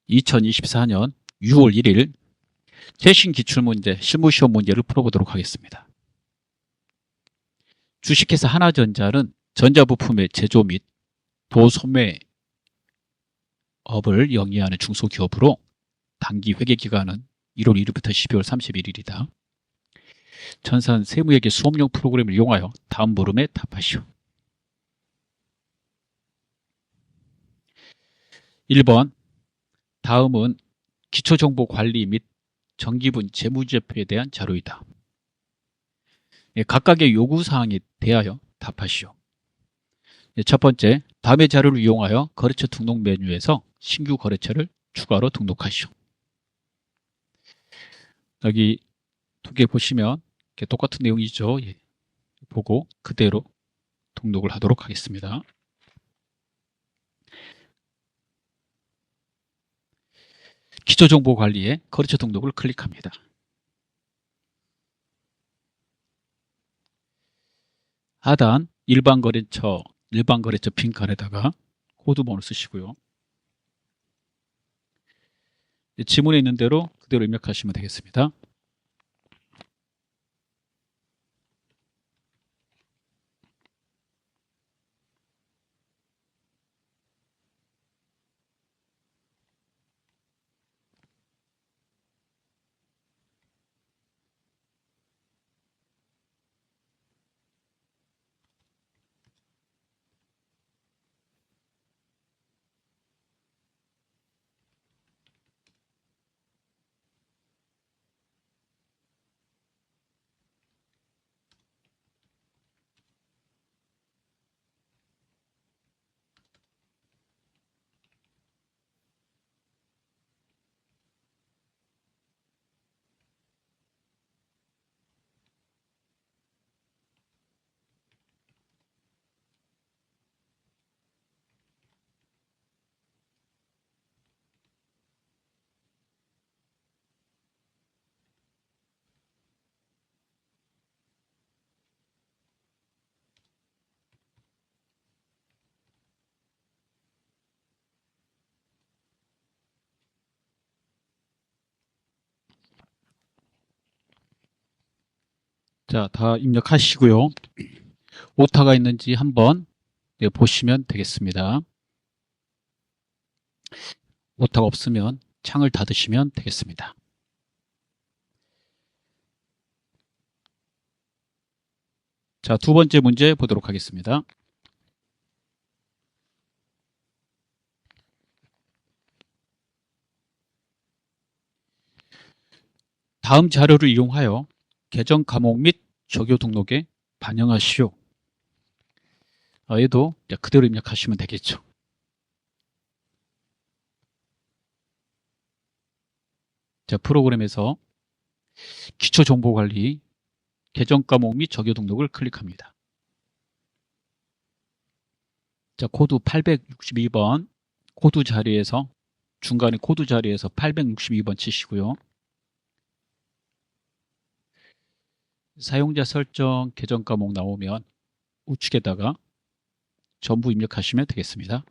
2024년 6월 1일 최신 기출문제 실무시험 문제를 풀어보도록 하겠습니다. 주식회사 하나전자는 전자부품의 제조 및 도소매업을 영위하는 중소기업으로 단기 회계기간은 1월 1일부터 12월 31일이다. 전산 세무회계 수업용 프로그램을 이용하여 다음 물음에 답하시오. 1번 다음은 기초정보관리 및 정기분 재무제표에 대한 자료이다. 각각의 요구사항에 대하여 답하시오. 첫 번째, 다음의 자료를 이용하여 거래처 등록 메뉴에서 신규 거래처를 추가로 등록하시오. 여기 두 개 보시면 똑같은 내용이죠. 보고 그대로 등록을 하도록 하겠습니다. 기초정보관리에 거래처 등록을 클릭합니다. 하단 일반 거래처 빈칸에다가 코드번호 쓰시고요. 지문에 있는 대로 그대로 입력하시면 되겠습니다. 자, 다 입력하시고요. 오타가 있는지 한번 보시면 되겠습니다. 오타가 없으면 창을 닫으시면 되겠습니다. 자, 두 번째 문제 보도록 하겠습니다. 다음 자료를 이용하여 계정 감옥 및 적요 등록에 반영하시오. 얘도 그대로 입력하시면 되겠죠. 자, 프로그램에서 기초정보관리 계정 감옥 및 적요 등록을 클릭합니다. 자, 코드 862번 코드 자리에서 중간에 코드 자리에서 862번 치시고요. 사용자 설정 계정 과목 나오면 우측에다가 전부 입력하시면 되겠습니다.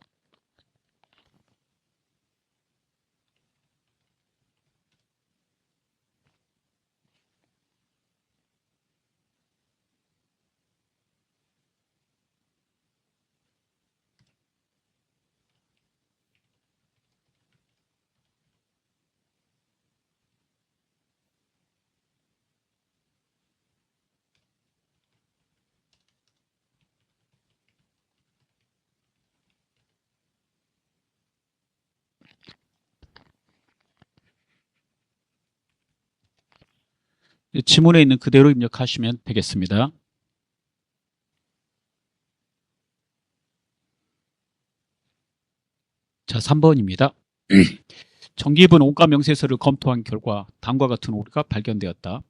지문에 있는 그대로 입력하시면 되겠습니다. 자, 3번입니다. 정기분 원가 명세서를 검토한 결과 다음과 같은 오류가 발견되었다.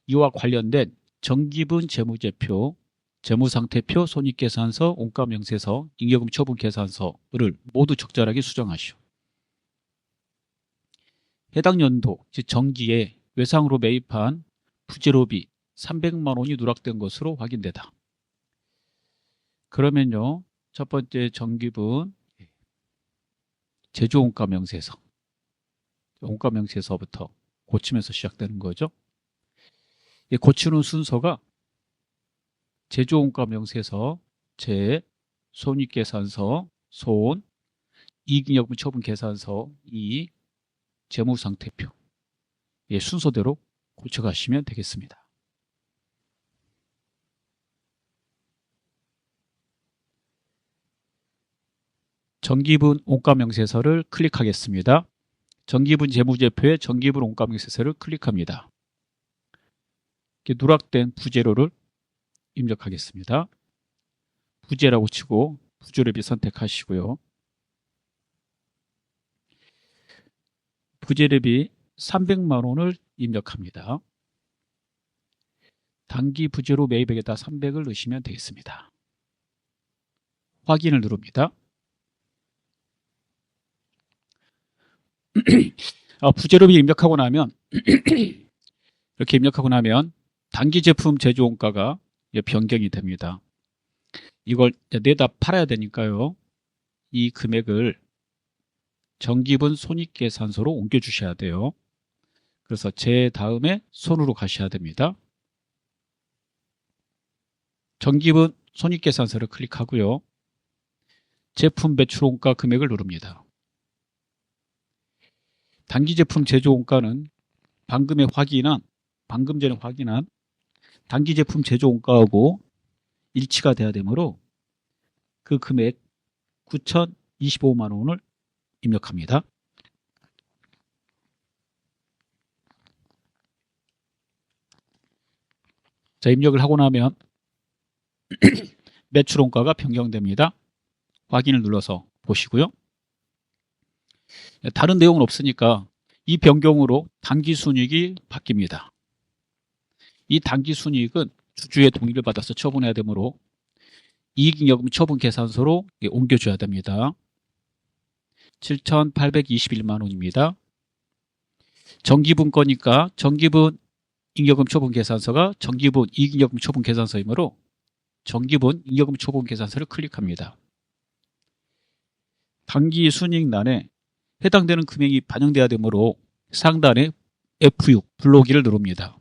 이와 관련된 정기분 재무제표, 재무상태표, 손익계산서, 원가 명세서, 잉여금 처분 계산서를 모두 적절하게 수정하시오. 해당 연도, 즉 정기에 외상으로 매입한 부재료비 300만 원이 누락된 것으로 확인되다. 그러면요, 첫 번째 정기분 제조원가 명세서 원가 명세서부터 고치면서 시작되는 거죠. 이 고치는 순서가 제조원가 명세서, 손익계산서, 이익잉여금 처분 계산서, 재무상태표. 순서대로 고쳐가시면 되겠습니다. 정기분 원가명세서를 클릭하겠습니다. 정기분 재무제표에 정기분 원가명세서를 클릭합니다. 이렇게 누락된 부재료를 입력하겠습니다. 부재라고 치고 부조랩이 선택하시고요. 부재랩이 300만 원을 입력합니다. 단기 부재료 매입액에다 300을 넣으시면 되겠습니다. 확인을 누릅니다. 부재료비 입력하고 나면 이렇게 입력하고 나면 단기 제품 제조 원가가 변경이 됩니다. 이걸 내다 팔아야 되니까요. 이 금액을 정기분 손익계산서로 옮겨 주셔야 돼요. 그래서 제 다음에 손으로 가셔야 됩니다. 정기분 손익계산서를 클릭하고요. 제품 매출원가 금액을 누릅니다. 단기 제품 제조 원가는 방금 전에 확인한 단기 제품 제조 원가하고 일치가 돼야 되므로 그 금액 9,025만 원을 입력합니다. 자, 입력을 하고 나면 매출 원가가 변경됩니다. 확인을 눌러서 보시고요. 다른 내용은 없으니까 이 변경으로 단기 순이익이 바뀝니다. 이 단기 순이익은 주주의 동의를 받아서 처분해야 되므로 이익잉여금 처분 계산서로 옮겨줘야 됩니다. 7,821만 원입니다. 정기분 거니까 정기분 잉여금 처분 계산서가 정기분 이익잉여금 처분 계산서이므로 정기분 잉여금 처분 계산서를 클릭합니다. 단기 순이익란에 해당되는 금액이 반영돼야 되므로 상단에 F6 불러오기를 누릅니다.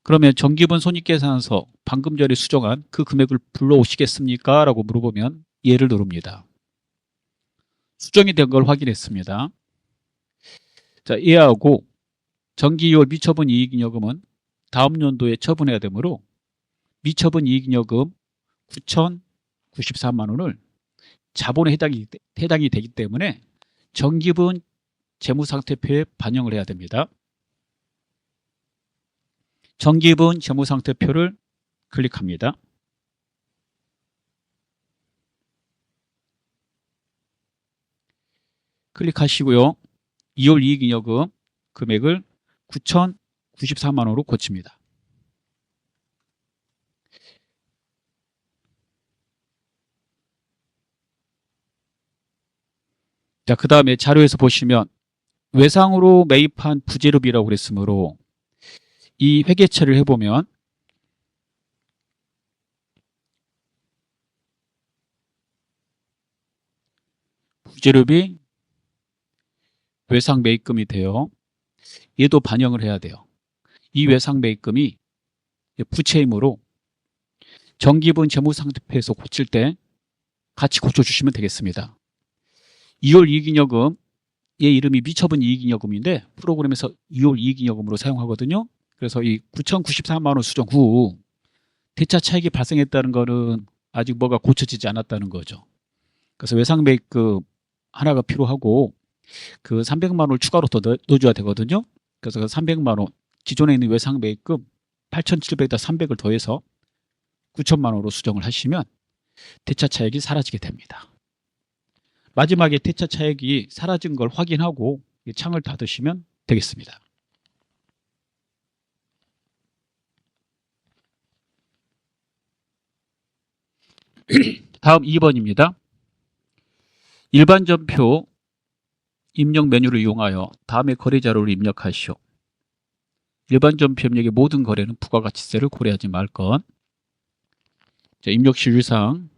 그러면 정기분 손익계산서 방금 전에 수정한 그 금액을 불러오시겠습니까? 라고 물어보면 예를 누릅니다. 수정이 된 걸 확인했습니다. 자, 예하고 정기 2월 미처분 이익잉여금은 다음 연도에 처분해야 되므로 미처분 이익잉여금 9,094만 원을 자본에 해당이 되기 때문에 정기분 재무상태표에 반영을 해야 됩니다. 정기분 재무상태표를 클릭합니다. 클릭하시고요. 2월 이익잉여금 금액을 9,094만 원으로 고칩니다. 자, 그 다음에 자료에서 보시면 외상으로 매입한 부재료비라고 그랬으므로 이 회계처리를 해보면 부재료비 외상 매입금이 돼요. 얘도 반영을 해야 돼요. 이 외상 매입금이 부채이므로 정기분 재무상태표에서 고칠 때 같이 고쳐주시면 되겠습니다. 2월 이익잉여금 얘 이름이 미처분 이익잉여금인데 프로그램에서 2월 이익잉여금으로 사용하거든요. 그래서 이 9,094만 원 수정 후 대차 차익이 발생했다는 거는 아직 뭐가 고쳐지지 않았다는 거죠. 그래서 외상 매입금 하나가 필요하고 그 300만 원을 추가로 더 넣어줘야 되거든요. 그래서 그 300만 원 기존에 있는 외상 매입금 8,700에다 300을 더해서 9,000만 원으로 수정을 하시면 대차 차익이 사라지게 됩니다. 마지막에 대차 차익이 사라진 걸 확인하고 창을 닫으시면 되겠습니다. 다음 2번입니다. 일반 전표 입력 메뉴를 이용하여 다음의 거래 자료를 입력하시오. 일반 전표 입력의 모든 거래는 부가가치세를 고려하지 말 것. 자, 입력 시율상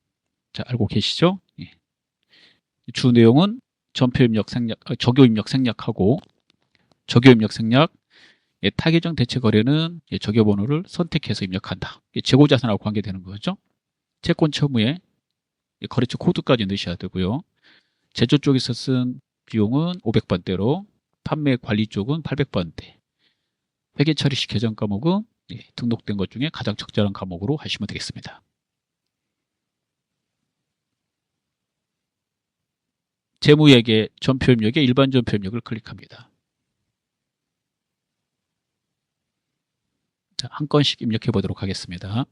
알고 계시죠? 주 내용은 전표입력 생략, 적용입력 생략하고 적용입력 생략, 타계정 대체 거래는 적용번호를 선택해서 입력한다. 재고자산하고 관계되는 거죠. 채권 처무에 거래처 코드까지 넣으셔야 되고요. 제조 쪽에서 쓴 비용은 500번대로, 판매 관리 쪽은 800번대. 회계 처리 시 계정 과목은 등록된 것 중에 가장 적절한 과목으로 하시면 되겠습니다. 재무회계 전표입력에 일반 전표입력을 클릭합니다. 자, 한 건씩 입력해 보도록 하겠습니다.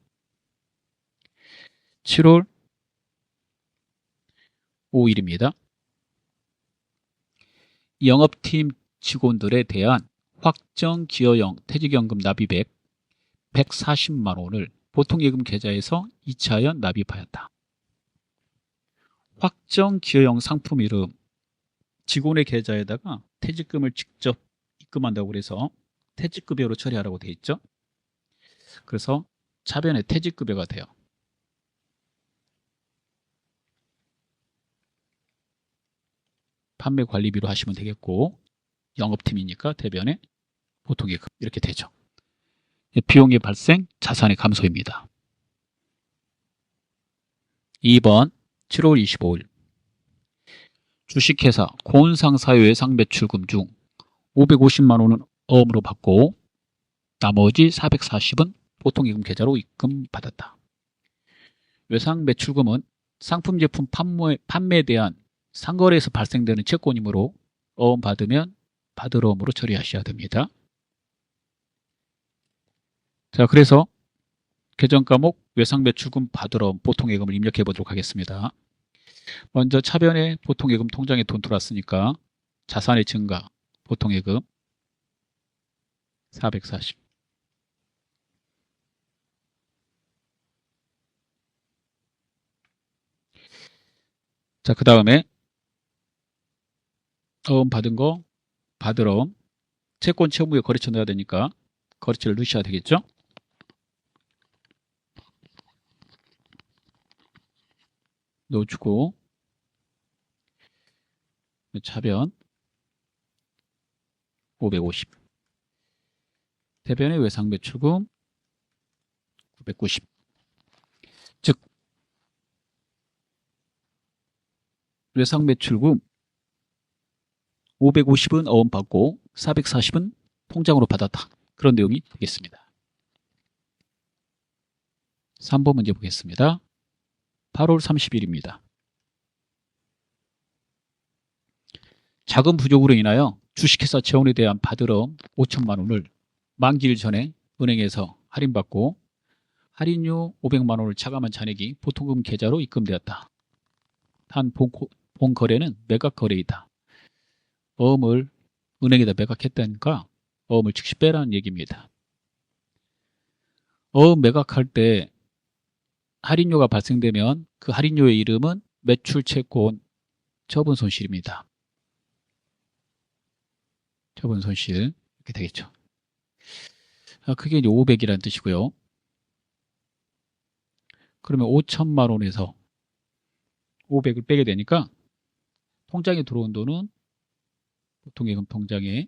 7월 5일입니다. 영업팀 직원들에 대한 확정 기여형 퇴직연금 납입액 140만 원을 보통예금 계좌에서 2차연 납입하였다. 확정 기여형 상품 이름, 직원의 계좌에다가 퇴직금을 직접 입금한다고 그래서 퇴직급여로 처리하라고 되어 있죠. 그래서 차변에 퇴직급여가 돼요. 판매관리비로 하시면 되겠고, 영업팀이니까 대변에 보통예금 이렇게 되죠. 비용의 발생, 자산의 감소입니다. 2번 7월 25일 주식회사 고은상사의 외상매출금 중 550만 원은 어음으로 받고 나머지 440은 보통예금 계좌로 입금받았다. 외상매출금은 상품 제품 판매에 대한 상거래에서 발생되는 채권이므로 어음 받으면 받을 어음으로 처리하셔야 됩니다. 자, 그래서 계정 과목 외상매출금 받을 어음 보통예금을 입력해 보도록 하겠습니다. 먼저 차변에 보통예금 통장에 돈 들어왔으니까 자산의 증가 보통예금 440. 자, 그 다음에 어음 받은 거 받을 어음, 채권 채무에 거래처 넣어야 되니까 거래처를 넣으셔야 되겠죠. 넣어주고 차변 550, 대변의 외상매출금 990. 즉 외상매출금 550은 어음 받고 440은 통장으로 받았다. 그런 내용이 되겠습니다. 3번 문제 보겠습니다. 8월 30일입니다. 자금 부족으로 인하여 주식회사 재원에 대한 받을 어음 5천만 원을 만기일 전에 은행에서 할인받고 할인료 500만 원을 차감한 잔액이 보통금 계좌로 입금되었다. 단 본 거래는 매각 거래이다. 어음을 은행에다 매각했다니까 어음을 즉시 빼라는 얘기입니다. 어음 매각할 때 할인료가 발생되면 그 할인료의 이름은 매출채권 처분손실입니다. 처분손실 이렇게 되겠죠. 그게 이제 500이라는 뜻이고요. 그러면 5천만 원에서 500을 빼게 되니까 통장에 들어온 돈은 보통예금 통장에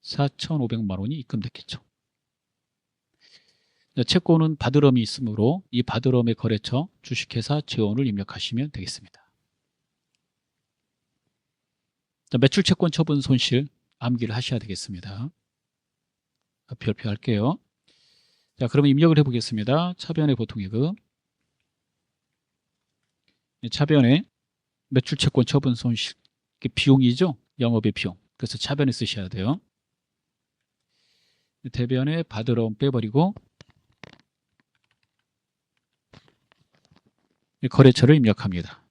4,500만 원이 입금됐겠죠. 채권은 받을어음이 있으므로 이 받을어음의 거래처 주식회사 재원을 입력하시면 되겠습니다. 자, 매출채권 처분 손실 암기를 하셔야 되겠습니다. 별표 할게요. 자, 그러면 입력을 해보겠습니다. 차변의 보통예금, 차변에 매출채권 처분 손실 비용이죠. 영업의 비용. 그래서 차변에 쓰셔야 돼요. 대변에 받을어음 빼버리고 거래처를 입력합니다.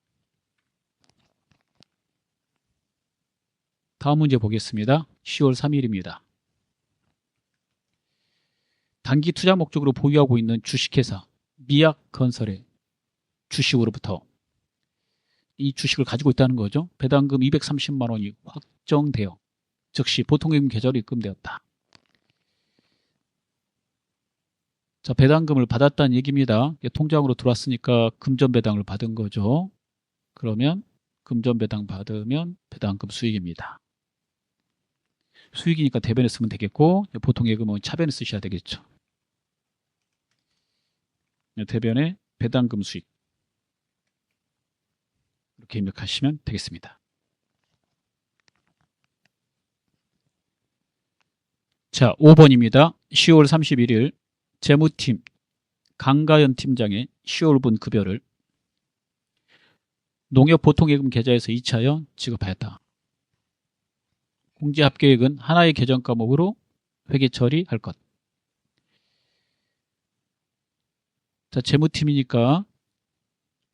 다음 문제 보겠습니다. 10월 3일입니다. 단기 투자 목적으로 보유하고 있는 주식회사 미약건설의 주식으로부터 이 주식을 가지고 있다는 거죠. 배당금 230만 원이 확정되어 즉시 보통예금 계좌로 입금되었다. 자, 배당금을 받았다는 얘기입니다. 통장으로 들어왔으니까 금전 배당을 받은 거죠. 그러면 금전 배당 받으면 배당금 수익입니다. 수익이니까 대변에 쓰면 되겠고 보통 예금은 차변에 쓰셔야 되겠죠. 대변에 배당금 수익 이렇게 입력하시면 되겠습니다. 자, 5번입니다. 10월 31일 재무팀 강가연 팀장의 10월분 급여를 농협보통예금 계좌에서 2차여 지급하였다. 공제합계액은 하나의 계정 과목으로 회계 처리할 것. 자, 재무팀이니까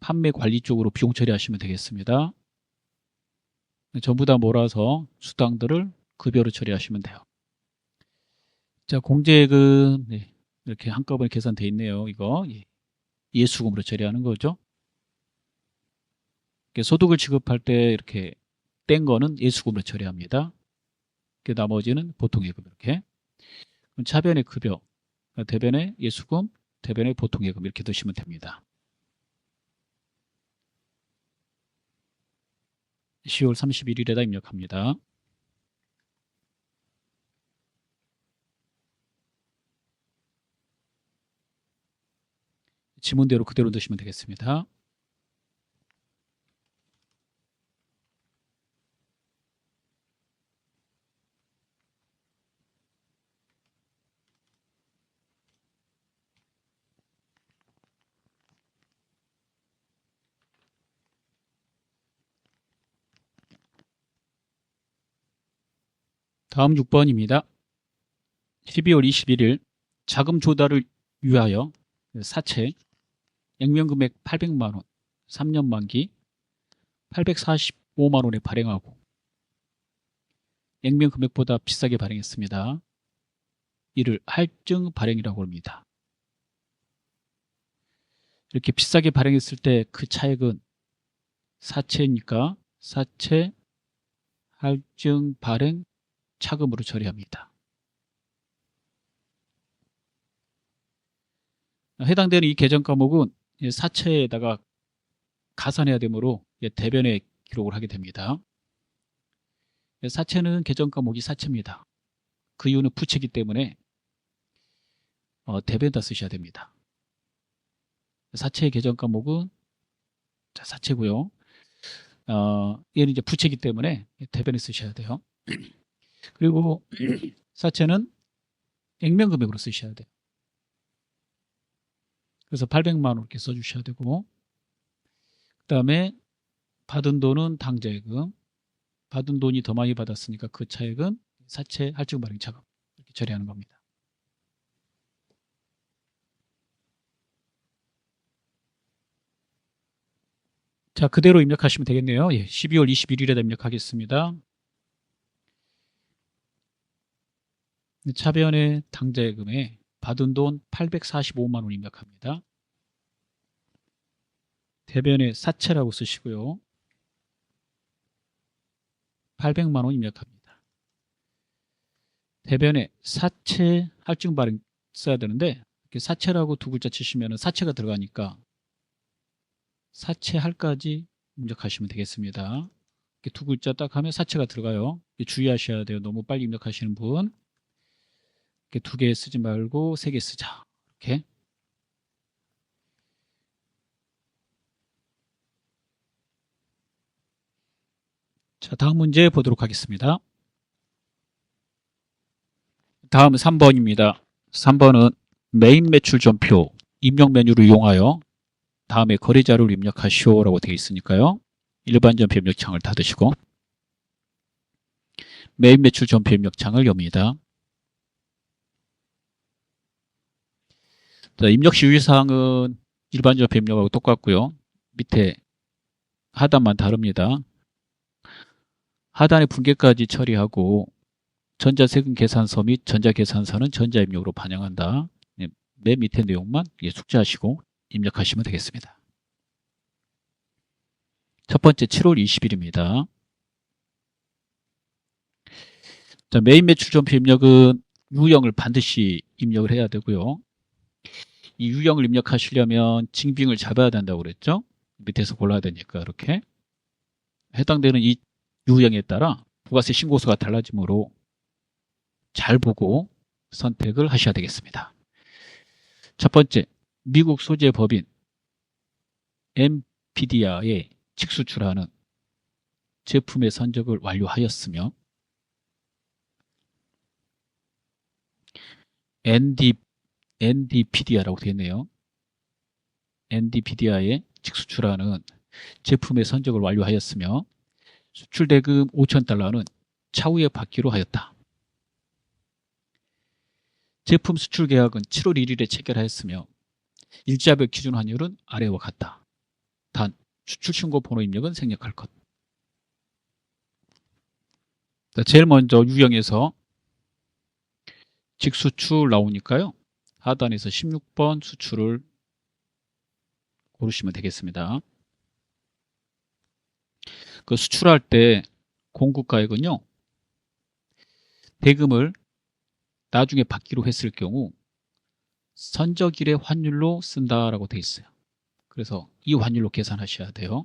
판매 관리 쪽으로 비용 처리하시면 되겠습니다. 전부 다 몰아서 수당들을 급여로 처리하시면 돼요. 자, 공제액은 네, 이렇게 한꺼번에 계산되어 있네요. 이거 예수금으로 처리하는 거죠. 소득을 지급할 때 이렇게 뗀 거는 예수금으로 처리합니다. 나머지는 보통예금 이렇게. 그럼 차변의 급여, 대변의 예수금, 대변의 보통예금 이렇게 넣으시면 됩니다. 10월 31일에다 입력합니다. 지문대로 그대로 넣으시면 되겠습니다. 다음 6번입니다. 12월 21일 자금 조달을 위하여 사채 액면금액 800만원 3년 만기 845만원에 발행하고 액면금액보다 비싸게 발행했습니다. 이를 할증 발행이라고 합니다. 이렇게 비싸게 발행했을 때 그 차액은 사채니까 사채 할증 발행 차금으로 처리합니다. 해당되는 이 계정 과목은 사채에다가 가산해야 되므로 대변에 기록을 하게 됩니다. 사채는 계정 과목이 사채입니다. 그 이유는 부채이기 때문에 대변에다 쓰셔야 됩니다. 사채의 계정 과목은 사채고요. 얘는 이제 부채이기 때문에 대변에 쓰셔야 돼요. 그리고 사채는 액면금액으로 쓰셔야 돼요. 그래서 800만 원 이렇게 써주셔야 되고, 그 다음에 받은 돈은 당자예금, 받은 돈이 더 많이 받았으니까 그 차액은 사채 할증 발행 차금 이렇게 처리하는 겁니다. 자, 그대로 입력하시면 되겠네요. 12월 21일에다 입력하겠습니다. 차변의 당자예금에 받은 돈 845만 원 입력합니다. 대변에 사채라고 쓰시고요. 800만 원 입력합니다. 대변에 사채 할증 발행 써야 되는데 이렇게 사채라고 두 글자 치시면 사채가 들어가니까 사채 할까지 입력하시면 되겠습니다. 이렇게 두 글자 딱 하면 사채가 들어가요. 주의하셔야 돼요. 너무 빨리 입력하시는 분. 이렇게 두 개 쓰지 말고 세 개 쓰자. 이렇게. 자, 다음 문제 보도록 하겠습니다. 다음 3번입니다. 3번은 메인 매출 전표 입력 메뉴를 이용하여 다음에 거래자료를 입력하시오 라고 되어 있으니까요. 일반 전표 입력창을 닫으시고 메인 매출 전표 입력창을 엽니다. 자, 입력 시 유의사항은 일반 전표 입력하고 똑같고요. 밑에 하단만 다릅니다. 하단의 분계까지 처리하고 전자세금 계산서 및 전자계산서는 전자입력으로 반영한다. 맨 밑에 내용만 숙지하시고 입력하시면 되겠습니다. 첫 번째 7월 20일입니다. 자, 메인 매출 전표 입력은 유형을 반드시 입력을 해야 되고요. 이 유형을 입력하시려면 징빙을 잡아야 된다고 그랬죠? 밑에서 골라야 되니까 이렇게. 해당되는 이 유형에 따라 부가세 신고서가 달라지므로 잘 보고 선택을 하셔야 되겠습니다. 첫 번째, 미국 소재 법인 엔비디아에 직수출하는 제품의 선적을 완료하였으며 엔디피디아라고 되어 있네요. 엔디피디아에 직수출하는 제품의 선적을 완료하였으며 수출 대금 5,000달러는 차후에 받기로 하였다. 제품 수출 계약은 7월 1일에 체결하였으며 일자별 기준 환율은 아래와 같다. 단 수출 신고 번호 입력은 생략할 것. 제일 먼저 유형에서 직수출 나오니까요. 하단에서 16번 수출을 고르시면 되겠습니다. 그 수출할 때 공급가액은요. 대금을 나중에 받기로 했을 경우 선적일의 환율로 쓴다라고 되어 있어요. 그래서 이 환율로 계산하셔야 돼요.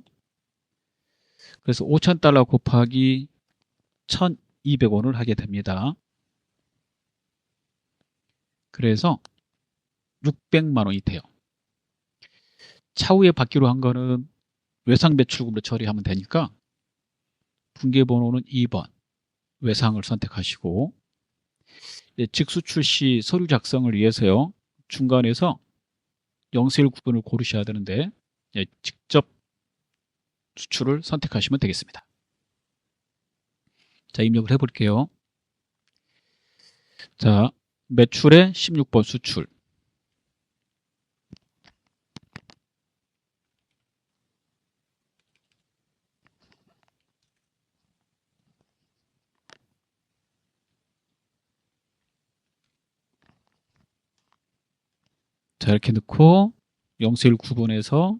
그래서 5,000달러 곱하기 1,200원을 하게 됩니다. 그래서 600만 원이 돼요. 차후에 받기로 한 거는 외상 매출금으로 처리하면 되니까 분계번호는 2번 외상을 선택하시고 직수출 시 서류 작성을 위해서요. 중간에서 0세1 구분을 고르셔야 되는데 직접 수출을 선택하시면 되겠습니다. 자, 입력을 해볼게요. 자, 매출의 16번 수출. 자, 이렇게 넣고 0세1 구분해서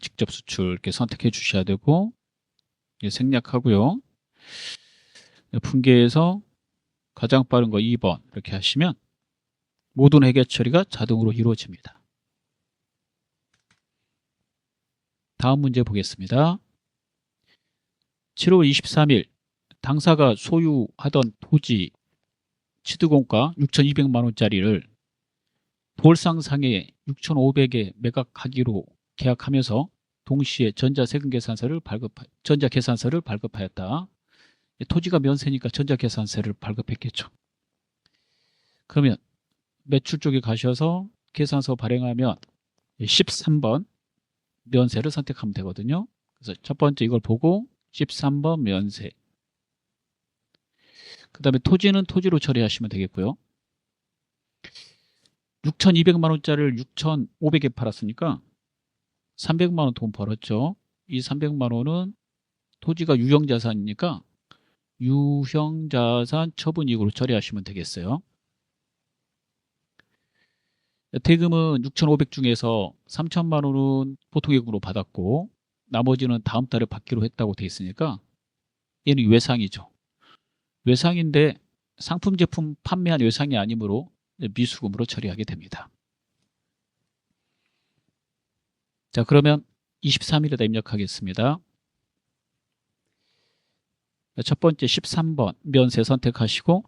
직접 수출 이렇게 선택해 주셔야 되고 생략하고요. 분계에서 가장 빠른 거 2번 이렇게 하시면 모든 회계 처리가 자동으로 이루어집니다. 다음 문제 보겠습니다. 7월 23일 당사가 소유하던 토지 취득원가 6,200만 원짜리를 돌상상에 6,500에 매각하기로 계약하면서 동시에 전자계산서를 발급하였다. 토지가 면세니까 전자계산서를 발급했겠죠. 그러면 매출 쪽에 가셔서 계산서 발행하면 13번 면세를 선택하면 되거든요. 그래서 첫 번째 이걸 보고 13번 면세. 그 다음에 토지는 토지로 처리하시면 되겠고요. 6,200만 원짜리를 6,500에 팔았으니까 300만 원 돈 벌었죠. 이 300만 원은 토지가 유형자산이니까 유형자산 처분이익으로 처리하시면 되겠어요. 대금은 6,500 중에서 3천만 원은 보통예금으로 받았고 나머지는 다음 달에 받기로 했다고 돼 있으니까 얘는 외상이죠. 외상인데 상품 제품 판매한 외상이 아니므로 미수금으로 처리하게 됩니다. 자, 그러면 23일에다 입력하겠습니다. 첫 번째 13번 면세 선택하시고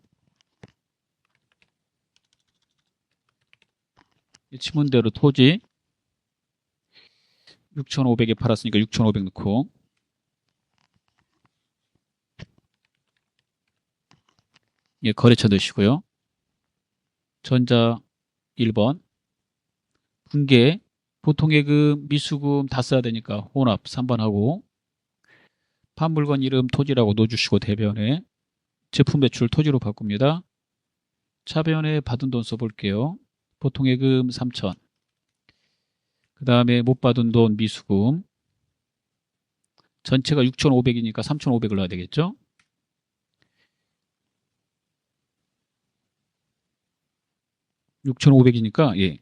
지문대로 토지 6,500에 팔았으니까 6,500 넣고 거래처 넣으시고요. 전자 1번 분계 보통예금 미수금 다 써야 되니까 혼합 3번 하고 판물건 이름 토지라고 넣어주시고 대변에 제품 매출 토지로 바꿉니다. 차변에 받은 돈 써볼게요. 보통예금 3천. 그 다음에 못 받은 돈 미수금. 전체가 6,500이니까 3,500을 넣어야 되겠죠. (6,500이니까) 예.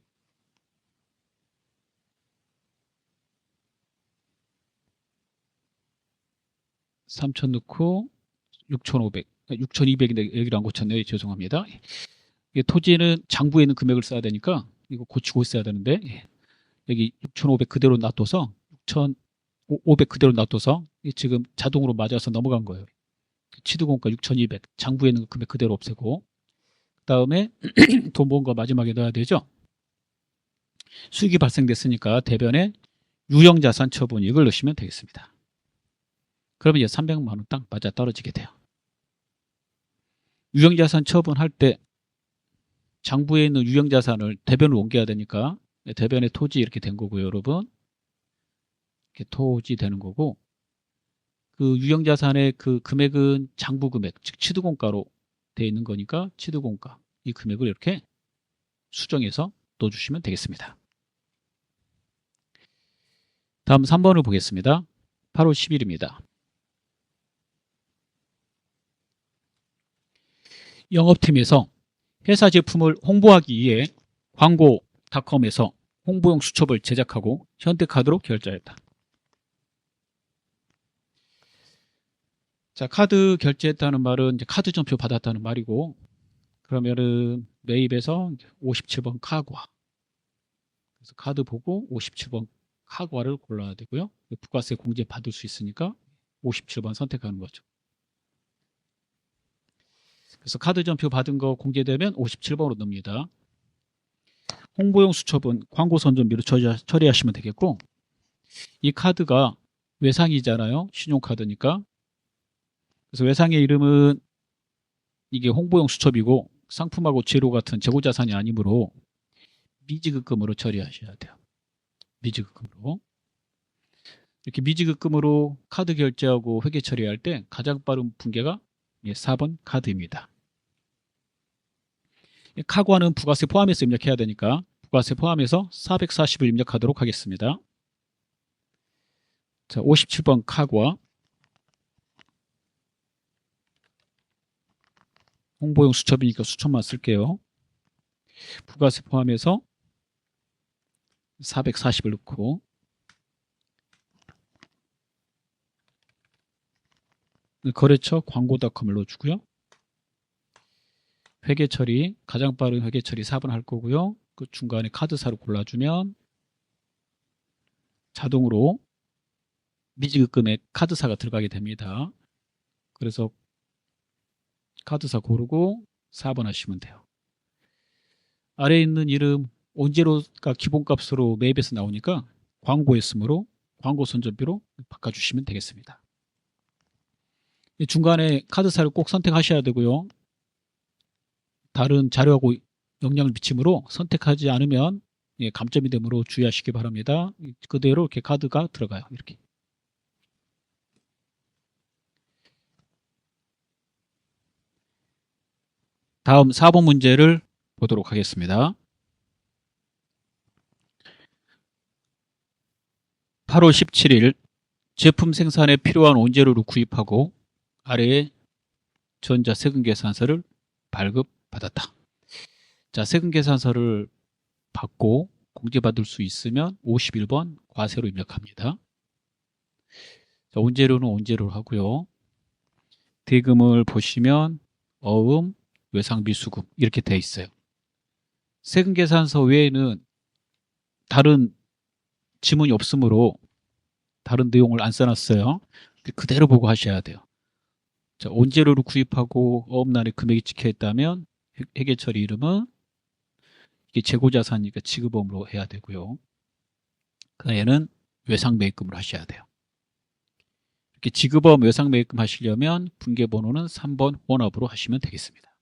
(3,000) 넣고 6,500. 6,200인데 여기를 안 고쳤네요. 예, 죄송합니다. 예, 토지는 장부에 있는 금액을 써야 되니까 이거 고치고 있어야 되는데 예. 여기 6,500 그대로 놔둬서 500 그대로 놔둬서 지금 자동으로 맞아서 넘어간 거예요. 취득원가 6,200, 장부에 있는 금액 그대로 없애고, 그 다음에 돈 모은 거 마지막에 넣어야 되죠. 수익이 발생됐으니까 대변에 유형자산 처분 이걸 넣으시면 되겠습니다. 그러면 이제 300만 원 딱 맞아 떨어지게 돼요. 유형자산 처분할 때 장부에 있는 유형자산을 대변으로 옮겨야 되니까 대변에 토지 이렇게 된 거고요, 여러분. 이렇게 토지 되는 거고, 그 유형자산의 그 금액은 장부 금액, 즉 취득원가로 되어 있는 거니까 취득원가 이 금액을 이렇게 수정해서 넣어주시면 되겠습니다. 다음 3번을 보겠습니다. 8월 10일입니다. 영업팀에서 회사 제품을 홍보하기 위해 광고닷컴에서 홍보용 수첩을 제작하고 현대카드로 결제했다. 자, 카드 결제했다는 말은 이제 카드 전표 받았다는 말이고, 그러면은 매입에서 57번 카구화. 그래서 카드 보고 57번 카구화를 골라야 되고요. 부가세 공제 받을 수 있으니까 57번 선택하는 거죠. 그래서 카드 전표 받은 거 공제되면 57번으로 넣습니다. 홍보용 수첩은 광고 선전비로 처리하시면 되겠고, 이 카드가 외상이잖아요. 신용카드니까. 그래서 외상의 이름은 이게 홍보용 수첩이고 상품하고 재료 같은 재고자산이 아니므로 미지급금으로 처리하셔야 돼요. 미지급금으로. 이렇게 미지급금으로 카드 결제하고 회계 처리할 때 가장 빠른 분계가 4번 카드입니다. 카구화는 부가세 포함해서 입력해야 되니까 부가세 포함해서 440을 입력하도록 하겠습니다. 자, 57번 카구화. 홍보용 수첩이니까 수첩만 쓸게요. 부가세 포함해서 440을 넣고, 거래처 광고닷컴을 넣어주고요. 회계 처리, 가장 빠른 회계 처리 4번 할 거고요. 그 중간에 카드사를 골라주면 자동으로 미지급금액 카드사가 들어가게 됩니다. 그래서 카드사 고르고 4번 하시면 돼요. 아래에 있는 이름 온제로가 기본값으로 매입에서 나오니까 광고였으므로 광고 선전비로 바꿔주시면 되겠습니다. 중간에 카드사를 꼭 선택하셔야 되고요. 다른 자료하고 영향을 미치므로 선택하지 않으면 감점이 되므로 주의하시기 바랍니다. 그대로 이렇게 카드가 들어가요. 이렇게. 다음 4번 문제를 보도록 하겠습니다. 8월 17일 제품 생산에 필요한 원재료를 구입하고 아래에 전자 세금 계산서를 발급받았다. 자, 세금 계산서를 받고 공제받을 수 있으면 51번 과세로 입력합니다. 자, 원재료는 원재료로 하고요. 대금을 보시면 어음, 외상비 수금 이렇게 되어 있어요. 세금 계산서 외에는 다른 지문이 없으므로 다른 내용을 안 써놨어요. 그대로 보고 하셔야 돼요. 자, 원재료를 구입하고 어음란에 금액이 찍혀 있다면 회계처리 이름은 이게 재고자산이니까 지급어음으로 해야 되고요. 그 애는 외상매입금으로 하셔야 돼요. 이렇게 지급어음 외상매입금 하시려면 분계번호는 3번 원업으로 하시면 되겠습니다.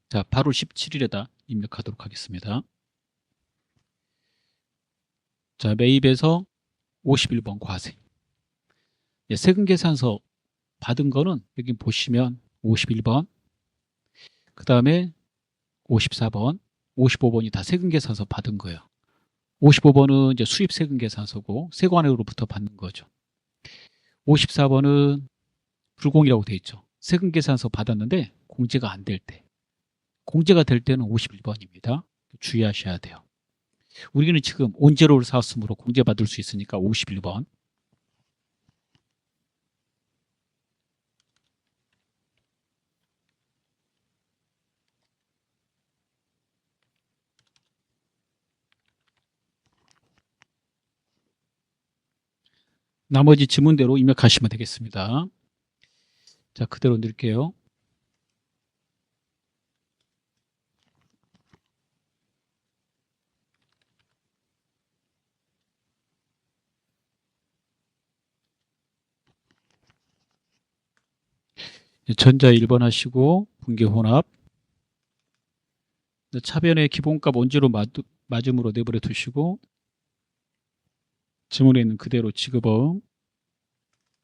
자, 8월 17일에다 입력하도록 하겠습니다. 자, 매입에서 51번 과세. 세금계산서 받은 거는 여기 보시면 51번, 그 다음에 54번, 55번이 다 세금계산서 받은 거예요. 55번은 이제 수입세금계산서고 세관으로부터 받는 거죠. 54번은 불공이라고 돼 있죠. 세금계산서 받았는데 공제가 안 될 때. 공제가 될 때는 51번입니다. 주의하셔야 돼요. 우리는 지금 온제로를 사왔으므로 공제받을 수 있으니까 51번. 나머지 지문대로 입력하시면 되겠습니다. 자, 그대로 넣을게요. 전자 1번 하시고 분계 혼합. 차변의 기본값 원지로 맞음으로 내버려 두시고 지문에 있는 그대로 지급어음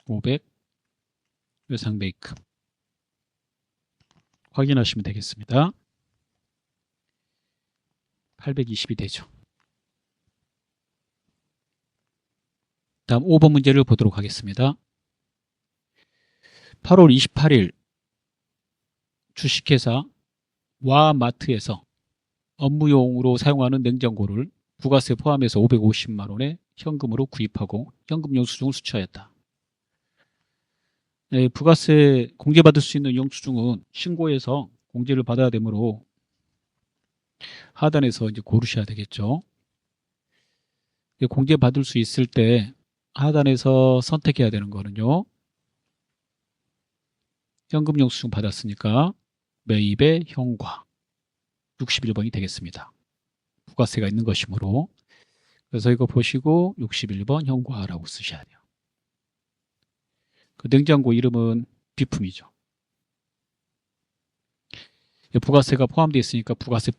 500 외상 메이크 확인하시면 되겠습니다. 820이 되죠. 다음 5번 문제를 보도록 하겠습니다. 8월 28일 주식회사 와마트에서 업무용으로 사용하는 냉장고를 부가세 포함해서 550만 원에 현금으로 구입하고 현금 영수증을 수취하였다. 네, 부가세 공제받을 수 있는 영수증은 신고해서 공제를 받아야 되므로 하단에서 이제 고르셔야 되겠죠. 공제받을 수 있을 때 하단에서 선택해야 되는 거는요. 현금 영수증 받았으니까 매입의 현과 61번이 되겠습니다. 부가세가 있는 것이므로. 그래서 이거 보시고 61번 현과라고 쓰셔야 돼요. 그 냉장고 이름은 비품이죠. 부가세가 포함되어 있으니까 부가세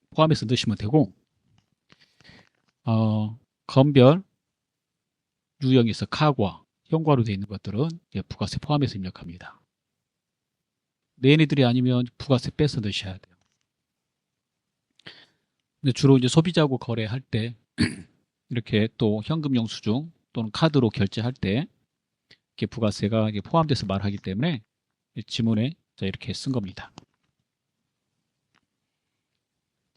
포함해서 넣으시면 되고 건별 유형에서 카과 현과로 되어 있는 것들은 부가세 포함해서 입력합니다. 얘네들이 아니면 부가세 빼서 넣으셔야 돼요. 근데 주로 이제 소비자하고 거래할 때 이렇게 또 현금 영수증 또는 카드로 결제할 때 이렇게 부가세가 이게 포함돼서 말하기 때문에 지문에 이렇게 쓴 겁니다.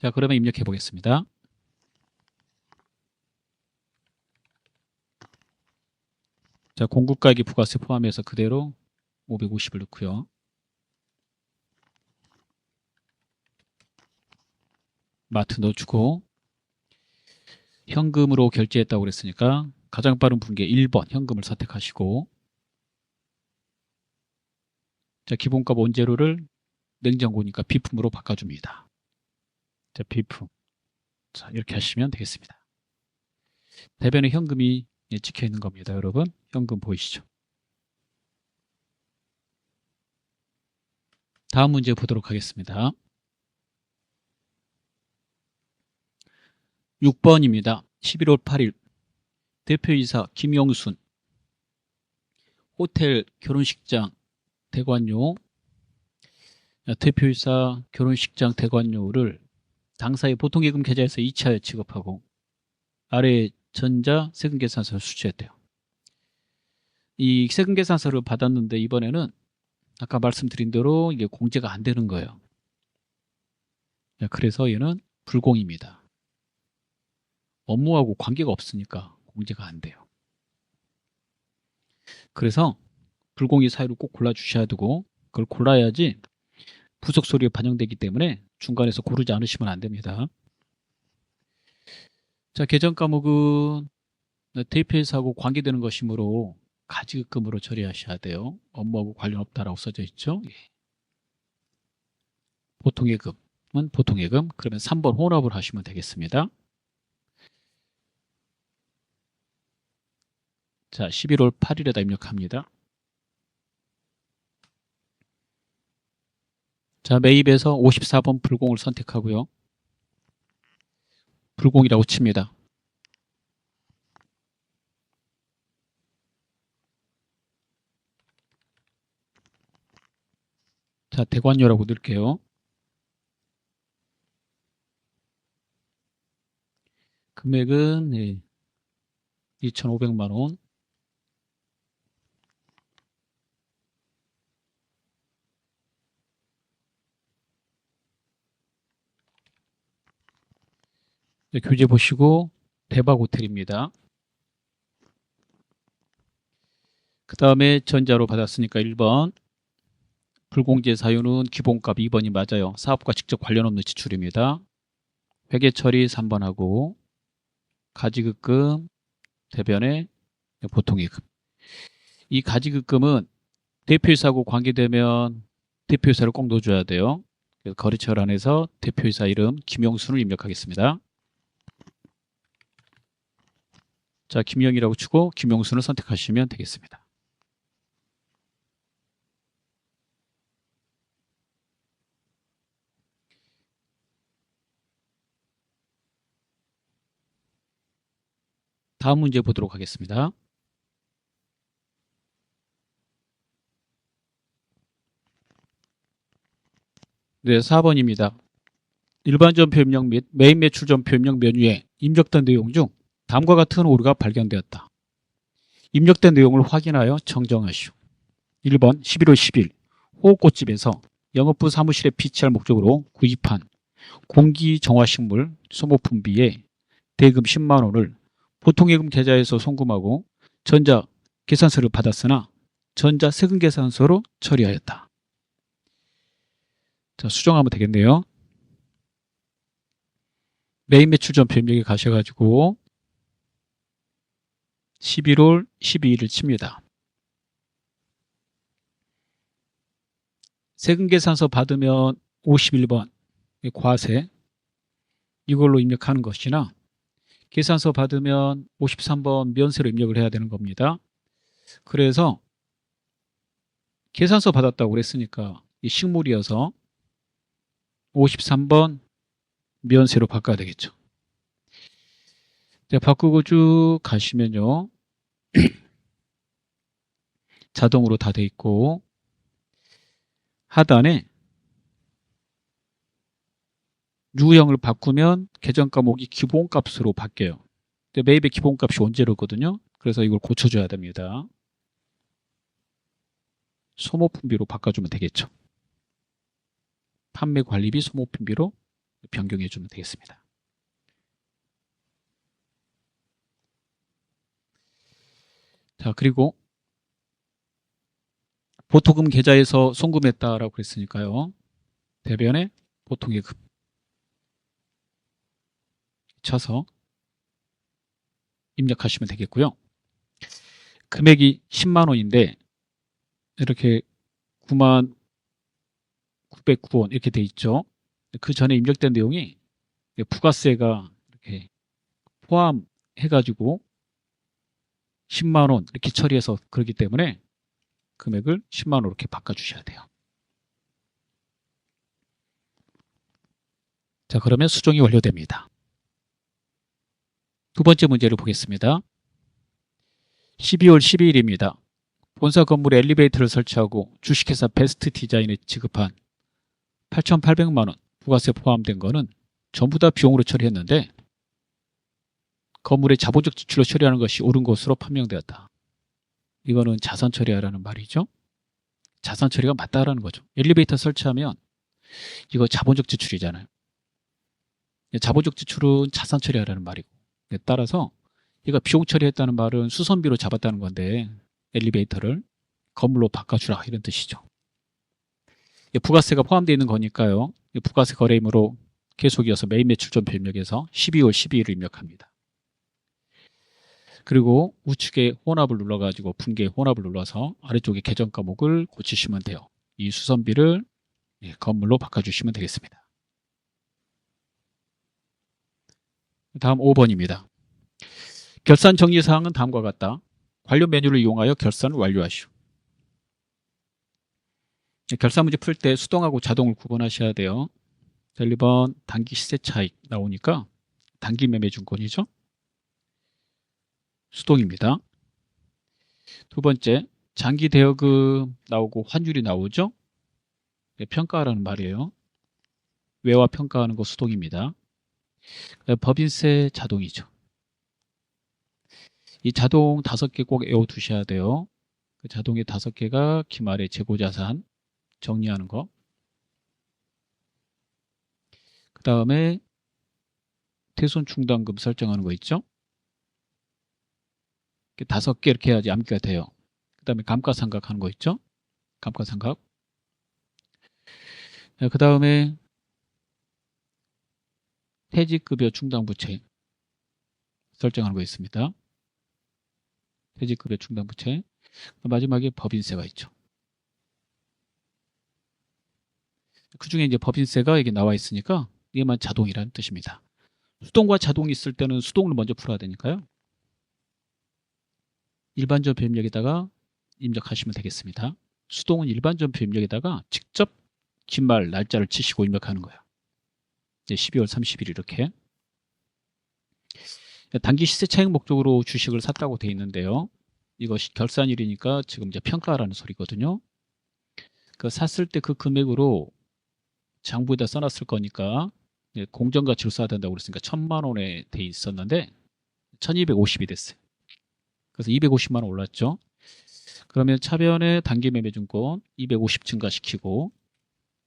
자, 그러면 입력해 보겠습니다. 자, 공급가액이 부가세 포함해서 그대로 550을 넣고요. 마트 넣어주고 현금으로 결제했다고 그랬으니까 가장 빠른 분계 1번 현금을 선택하시고 자, 기본값 원재료를 냉장고니까 비품으로 바꿔줍니다. 자, 비품. 자, 이렇게 하시면 되겠습니다. 대변에 현금이 찍혀 있는 겁니다. 여러분, 현금 보이시죠? 다음 문제 보도록 하겠습니다. 6번입니다. 11월 8일 대표이사 김영순 호텔 결혼식장 대관료 대표이사 결혼식장 대관료를 당사의 보통예금 계좌에서 2차에 지급하고 아래 전자 세금계산서를 수취했대요. 이 세금계산서를 받았는데 이번에는 아까 말씀드린 대로 이게 공제가 안 되는 거예요. 그래서 얘는 불공입니다. 업무하고 관계가 없으니까 공제가 안 돼요. 그래서 불공의 사유를 꼭 골라주셔야 되고 그걸 골라야지 부속서류에 반영되기 때문에 중간에서 고르지 않으시면 안 됩니다. 자, 계정 과목은 대표이사하고 관계되는 것이므로 가지급금으로 처리하셔야 돼요. 업무하고 관련 없다라고 써져 있죠. 예. 보통예금은 보통예금. 그러면 3번 혼합을 하시면 되겠습니다. 자, 11월 8일에다 입력합니다. 자, 매입에서 54번 불공을 선택하고요. 불공이라고 칩니다. 자, 대관료라고 넣을게요. 금액은 2,500만 원. 교재 보시고 대박호텔입니다. 그 다음에 전자로 받았으니까 1번 불공제 사유는 기본값 2번이 맞아요. 사업과 직접 관련 없는 지출입니다. 회계 처리 3번 하고 가지급금 대변에 보통예금. 이 가지급금은 대표이사하고 관계되면 대표이사를 꼭 넣어줘야 돼요. 그래서 거래처란에서 대표이사 이름 김용순을 입력하겠습니다. 자, 김영이라고 치고 김용순을 선택하시면 되겠습니다. 다음 문제 보도록 하겠습니다. 네, 4번입니다. 일반 전표 입력 및 메인 매출 전표 입력 메뉴에 입력된 내용 중 다음과 같은 오류가 발견되었다. 입력된 내용을 확인하여 정정하시오. 1번 11월 10일 호흡꽃집에서 영업부 사무실에 비치할 목적으로 구입한 공기정화식물 소모품비에 대금 10만 원을 보통예금 계좌에서 송금하고 전자 계산서를 받았으나 전자 세금 계산서로 처리하였다. 자, 수정하면 되겠네요. 메인 매출 전표 입력에 가셔가지고 11월 12일을 칩니다. 세금 계산서 받으면 51번 과세 이걸로 입력하는 것이나 계산서 받으면 53번 면세로 입력을 해야 되는 겁니다. 그래서 계산서 받았다고 그랬으니까 이 식물이어서 53번 면세로 바꿔야 되겠죠. 자, 바꾸고 쭉 가시면요. 자동으로 다 돼 있고 하단에 유형을 바꾸면 계정 과목이 기본값으로 바뀌어요. 근데 매입의 기본값이 원재료거든요. 그래서 이걸 고쳐줘야 됩니다. 소모품비로 바꿔주면 되겠죠. 판매 관리비 소모품비로 변경해 주면 되겠습니다. 자, 그리고 보통금 계좌에서 송금했다라고 그랬으니까요. 대변에 보통예금 쳐서 입력하시면 되겠고요. 금액이 10만 원인데 이렇게 9만 909원 이렇게 돼 있죠. 그 전에 입력된 내용이 부가세가 이렇게 포함해가지고 10만 원 이렇게 처리해서 그렇기 때문에 금액을 10만 원으로 이렇게 바꿔주셔야 돼요. 자, 그러면 수정이 완료됩니다. 두 번째 문제를 보겠습니다. 12월 12일입니다. 본사 건물에 엘리베이터를 설치하고 주식회사 베스트 디자인에 지급한 8,800만 원 부가세 포함된 거는 전부 다 비용으로 처리했는데 건물의 자본적 지출로 처리하는 것이 옳은 것으로 판명되었다. 이거는 자산 처리하라는 말이죠. 자산 처리가 맞다라는 거죠. 엘리베이터 설치하면 이거 자본적 지출이잖아요. 자본적 지출은 자산 처리하라는 말이고 따라서 이거 비용 처리했다는 말은 수선비로 잡았다는 건데 엘리베이터를 건물로 바꿔주라 이런 뜻이죠. 부가세가 포함되어 있는 거니까요. 부가세 거래이므로 계속 이어서 메인 매출 전표 입력에서 12월 12일을 입력합니다. 그리고 우측에 혼합을 눌러가지고 분계 혼합을 눌러서 아래쪽에 계정 과목을 고치시면 돼요. 이 수선비를 건물로 바꿔주시면 되겠습니다. 다음 5번입니다. 결산 정리사항은 다음과 같다. 관련 메뉴를 이용하여 결산을 완료하시오. 결산 문제 풀 때 수동하고 자동을 구분하셔야 돼요. 1번 단기 시세 차익 나오니까 단기 매매 증권이죠. 수동입니다. 두 번째 장기 대여금 나오고 환율이 나오죠. 평가하라는 말이에요. 외화 평가하는 거 수동입니다. 법인세 자동이죠. 이 자동 5개 꼭 외워두셔야 돼요. 그 자동의 5개가 기말의 재고자산 정리하는 거. 그 다음에 퇴손 충당금 설정하는 거 있죠. 5개 이렇게 해야지 암기가 돼요. 그 다음에 감가상각 하는 거 있죠. 감가상각. 그 다음에 퇴직급여 충당부채 설정하는 거 있습니다. 퇴직급여 충당부채. 마지막에 법인세가 있죠. 그 중에 이제 법인세가 이게 나와 있으니까 이게만 자동이라는 뜻입니다. 수동과 자동이 있을 때는 수동을 먼저 풀어야 되니까요. 일반전표 입력에다가 입력하시면 되겠습니다. 수동은 일반전표 입력에다가 직접 긴말 날짜를 치시고 입력하는 거예요. 12월 30일 이렇게. 단기 시세 차익 목적으로 주식을 샀다고 되어 있는데요. 이것이 결산일이니까 지금 이제 평가라는 소리거든요. 그 샀을 때 그 금액으로 장부에다 써놨을 거니까 공정가치로 써야 된다고 그랬으니까 1,000만 원에 돼 있었는데 1,250이 됐어요. 그래서 250만 원 올랐죠. 그러면 차변에 단기 매매증권 250 증가시키고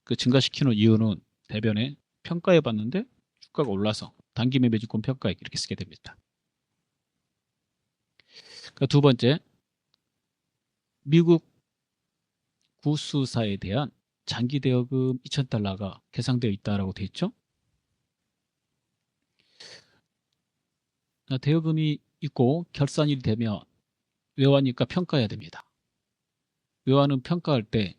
그 증가시키는 이유는 대변에 평가해 봤는데 주가가 올라서 단기 매매증권 평가액 이렇게 쓰게 됩니다. 두 번째, 미국 구수사에 대한 장기 대여금 2,000달러가 계상되어 있다라고 되어 있죠. 대여금이 있고 결산일이 되면 외환이니까 평가해야 됩니다. 외환은 평가할 때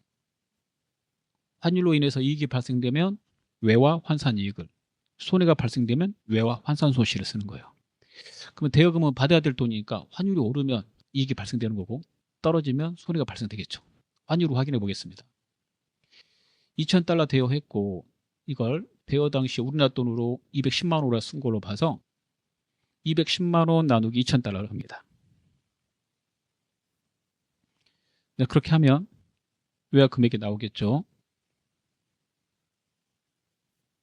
환율로 인해서 이익이 발생되면 외화 환산 이익을, 손해가 발생되면 외화 환산 손실을 쓰는 거예요. 그러면 대여금은 받아야 될 돈이니까 환율이 오르면 이익이 발생되는 거고 떨어지면 손해가 발생되겠죠. 환율을 확인해 보겠습니다. 2,000달러 대여했고 이걸 대여 당시 우리나라 돈으로 210만 원을 쓴 걸로 봐서 210만 원 나누기 2,000달러를 합니다. 네, 그렇게 하면 외화 금액이 나오겠죠.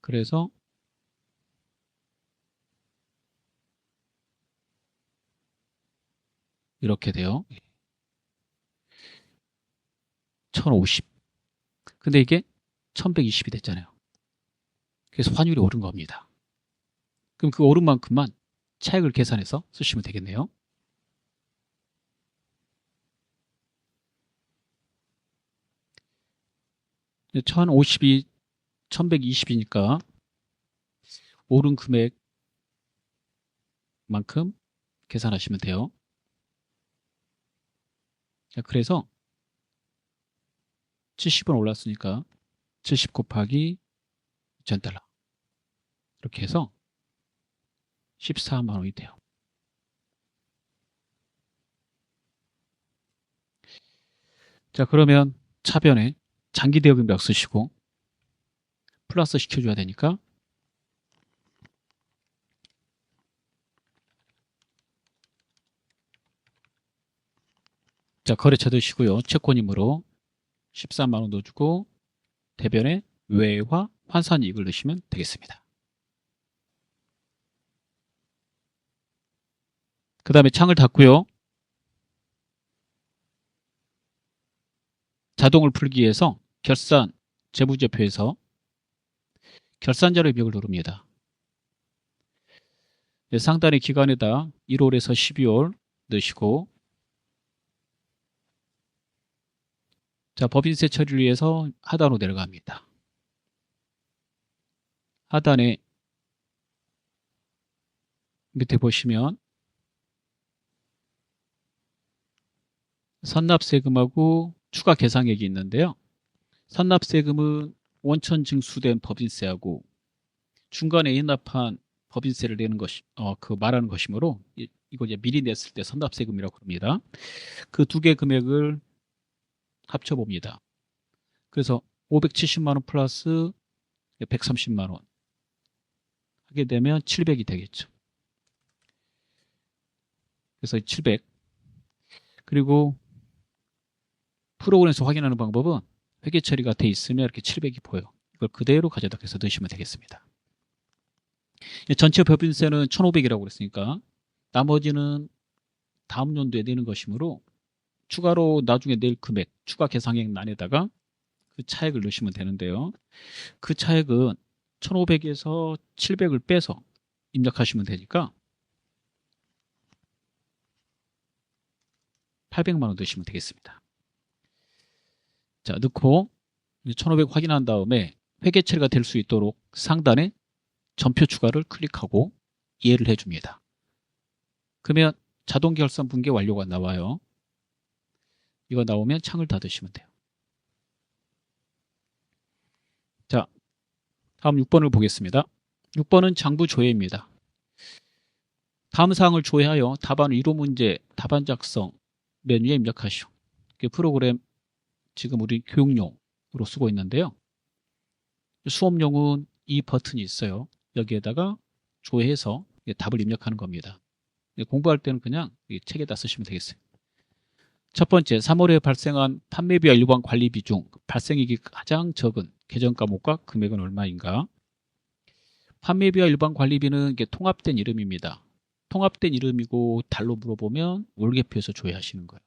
그래서 이렇게 돼요. 1,050. 근데 이게 1,120이 됐잖아요. 그래서 환율이 오른 겁니다. 그럼 그 오른 만큼만 차익을 계산해서 쓰시면 되겠네요. 네, 1,050이 1,120이니까 오른 금액만큼 계산하시면 돼요. 그래서 70원 올랐으니까 70 곱하기 2,000달러 이렇게 해서 14만 원이 돼요. 자, 그러면 차변에 장기 대여금액 쓰시고 플러스 시켜줘야 되니까 자, 거래처 드시고요. 채권임으로 14만 원 넣어주고 대변에 외화 환산 이익을 넣으시면 되겠습니다. 그 다음에 창을 닫고요. 자동을 풀기 위해서 결산 재무제표에서 결산자료 입력을 누릅니다. 네, 상단의 기간에다 1월에서 12월 넣으시고 자, 법인세 처리를 위해서 하단으로 내려갑니다. 하단에 밑에 보시면 선납세금하고 추가 계상액이 있는데요. 선납세금은 원천 징수된 법인세하고 중간에 인납한 법인세를 내는 것이 말하는 것이므로 이거 이제 미리 냈을 때 선납세금이라고 합니다. 그 두 개 금액을 합쳐봅니다. 그래서 570만 원 플러스 130만 원 하게 되면 700이 되겠죠. 그래서 700. 그리고 프로그램에서 확인하는 방법은 회계 처리가 돼 있으면 이렇게 700이 보여요. 이걸 그대로 가져다 해서 넣으시면 되겠습니다. 전체 법인세는 1,500이라고 그랬으니까 나머지는 다음 연도에 내는 것이므로 추가로 나중에 낼 금액, 추가 계상액 안에다가 그 차액을 넣으시면 되는데요. 그 차액은 1,500에서 700을 빼서 입력하시면 되니까 800만 원 넣으시면 되겠습니다. 자, 넣고 1,500 확인한 다음에 회계 처리가 될 수 있도록 상단에 전표 추가를 클릭하고 이해를 해줍니다. 그러면 자동 결산 분계 완료가 나와요. 이거 나오면 창을 닫으시면 돼요. 자, 다음 6번을 보겠습니다. 6번은 장부 조회입니다. 다음 사항을 조회하여 답안 위로 문제, 답안 작성 메뉴에 입력하시오. 프로그램 지금 우리 교육용으로 쓰고 있는데요. 수업용은 이 버튼이 있어요. 여기에다가 조회해서 답을 입력하는 겁니다. 공부할 때는 그냥 책에다 쓰시면 되겠어요. 첫 번째, 3월에 발생한 판매비와 일반 관리비 중 발생액이 가장 적은 계정 과목과 금액은 얼마인가? 판매비와 일반 관리비는 이게 통합된 이름입니다. 통합된 이름이고 달로 물어보면 월계표에서 조회하시는 거예요.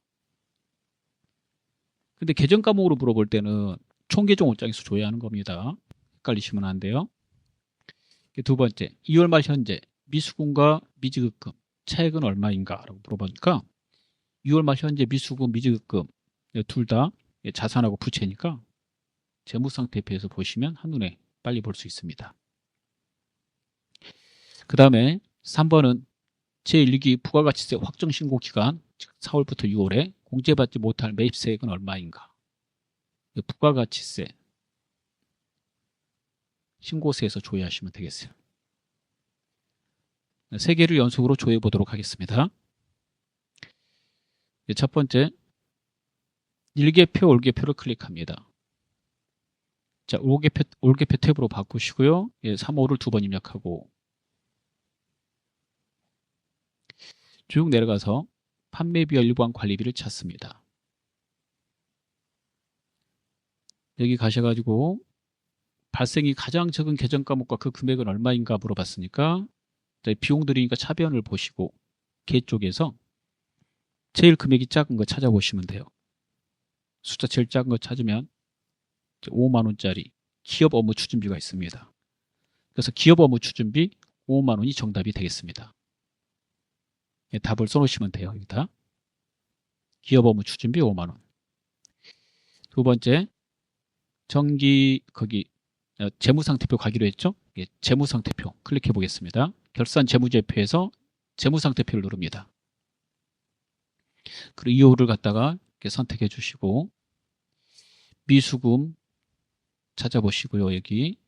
근데 계정 과목으로 물어볼 때는 총계정 옷장에서 조회하는 겁니다. 헷갈리시면 안 돼요. 두 번째, 2월 말 현재 미수금과 미지급금 차액은 얼마인가? 라고 물어보니까 6월 말 현재 미수금, 미지급금 둘 다 자산하고 부채니까 재무상태표에서 보시면 한눈에 빨리 볼 수 있습니다. 그 다음에 3번은 제1기 부가가치세 확정신고기간 즉 4월부터 6월에 공제받지 못할 매입세액은 얼마인가? 부가가치세 신고세에서 조회하시면 되겠어요. 세 개를 연속으로 조회해 보도록 하겠습니다. 첫 번째, 일개표, 월개표를 클릭합니다. 자, 월개표 탭으로 바꾸시고요. 3, 5를 두 번 입력하고 쭉 내려가서 판매비와 일반 관리비를 찾습니다. 여기 가셔가지고 발생이 가장 적은 계정 과목과 그 금액은 얼마인가 물어봤으니까 비용들이니까 차변을 보시고 개 쪽에서 제일 금액이 작은 거 찾아보시면 돼요. 숫자 제일 작은 거 찾으면 5만 원짜리 기업 업무 추진비가 있습니다. 그래서 기업 업무 추진비 5만 원이 정답이 되겠습니다. 답을 써놓으시면 돼요. 여기다 기업 업무 추진비 5만 원. 두 번째, 정기 거기 재무상태표 가기로 했죠? 재무상태표 클릭해 보겠습니다. 결산 재무제표에서 재무상태표를 누릅니다. 그리고 이호를 갖다가 이렇게 선택해 주시고 미수금 찾아보시고요. 여기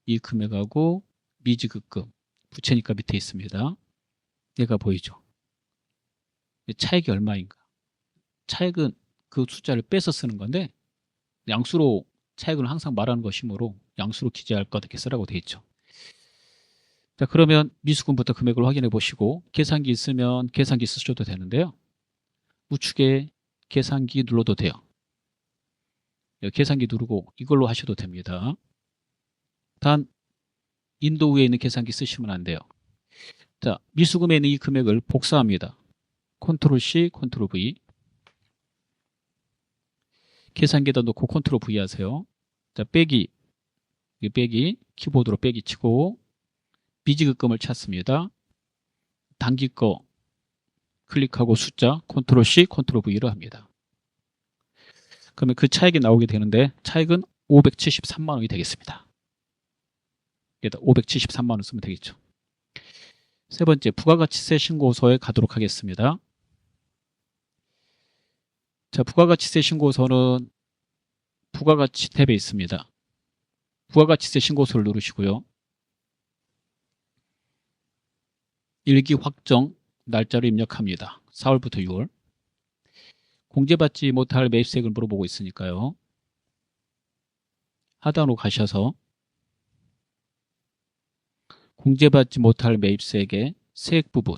이 금액하고 미지급금 부채니까 밑에 있습니다. 얘가 보이죠? 차액이 얼마인가? 차액은 그 숫자를 빼서 쓰는 건데 양수로 차액을 항상 말하는 것이므로 양수로 기재할 것 이렇게 쓰라고 되어 있죠. 자, 그러면 미수금부터 금액을 확인해 보시고 계산기 있으면 계산기 쓰셔도 되는데요. 우측에 계산기 눌러도 돼요. 계산기 누르고 이걸로 하셔도 됩니다. 단 인도 위에 있는 계산기 쓰시면 안 돼요. 자, 미수금에 있는 이 금액을 복사합니다. 컨트롤 C, 컨트롤 V. 계산기에다 놓고 컨트롤 V 하세요. 자, 빼기 키보드로 빼기 치고 미지급금을 찾습니다. 단기 거 클릭하고 숫자 컨트롤 C, 컨트롤 V로 합니다. 그러면 그 차액이 나오게 되는데 차액은 573만 원이 되겠습니다. 여기다 573만 원 쓰면 되겠죠. 세 번째, 부가가치세 신고서에 가도록 하겠습니다. 자, 부가가치세 신고서는 부가가치 탭에 있습니다. 부가가치세 신고서를 누르시고요. 일기 확정 날짜를 입력합니다. 4월부터 6월. 공제받지 못할 매입세액을 물어보고 있으니까요. 하단으로 가셔서 공제받지 못할 매입세액의 세액 부분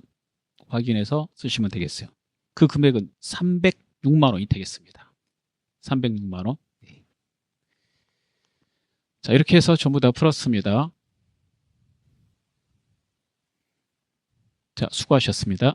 확인해서 쓰시면 되겠어요. 그 금액은 306만 원이 되겠습니다. 306만 원. 자, 이렇게 해서 전부 다 풀었습니다. 자, 수고하셨습니다.